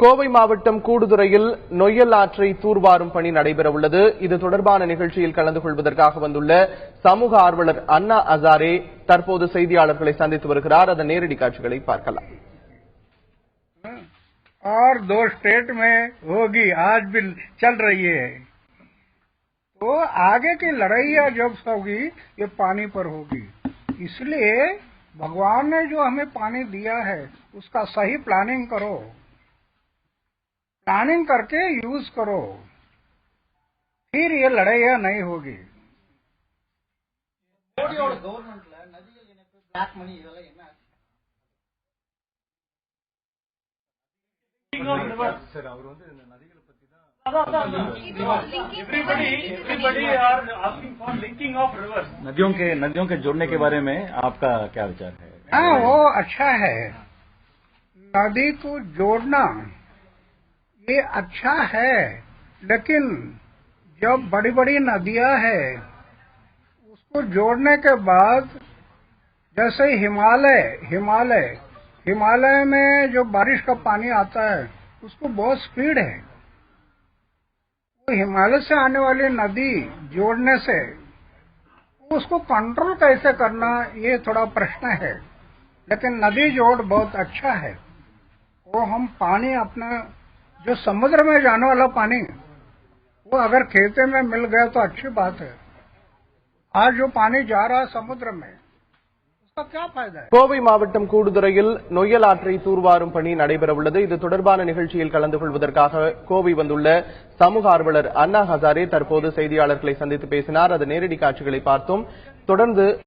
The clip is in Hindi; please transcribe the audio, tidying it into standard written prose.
கோவை மாவட்டம் கூடுதுறையில் நொய்யல் ஆற்றை தூர்வாரும் பணி நடைபெறவுள்ளது. இது தொடர்பான நிகழ்ச்சியில் கலந்து கொள்வதற்காக வந்துள்ள சமூக ஆர்வலர் அண்ணா ஹசாரே தற்போது செய்தியாளர்களை சந்தித்து வருகிறார். அதன் நேரடி காட்சிகளை பார்க்கலாம். और 2 स्टेट में होगी, आज भी चल रही है। तो आगे की लड़ाइयां जब होगी ये पानी पर होगी। इसलिए भगवान ने जो हमें पानी दिया है उसका सही प्लानिंग करो, प्लानिंग करके यूज करो, फिर ये लड़ाइयां नहीं होगी। नदियों के जोड़ने के बारे में आपका क्या विचार है? हाँ, वो अच्छा है। नदी को जोड़ना ये अच्छा है, लेकिन जब बड़ी बड़ी नदियां हैं उसको जोड़ने के बाद जैसे हिमालय में जो बारिश का पानी आता है उसको बहुत स्पीड है। तो हिमालय से आने वाली नदी जोड़ने से उसको कंट्रोल कैसे करना ये थोड़ा प्रश्न है, लेकिन नदी जोड़ बहुत अच्छा है। वो हम पानी अपना जो समुद्र में जाने वाला पानी वो अगर खेते में मिल गया तो अच्छी बात है। आज जो पानी जा रहा है समुद्र में उसका क्या फायदा है? கோவை மாவட்டம் கூடுதுறையில் நொய்யல் ஆற்றை தூர்வாரும் பணி நடைபெறவுள்ளது. இது தொடர்பான நிகழ்ச்சியில் கலந்து கொள்வதற்காக கோவை வந்துள்ள சமூக ஆர்வலர் அண்ணா ஹசாரே தற்போது செய்தியாளர்களை சந்தித்து பேசினார். அதன் நேரடி காட்சிகளை பார்த்தோம். தொடர்ந்து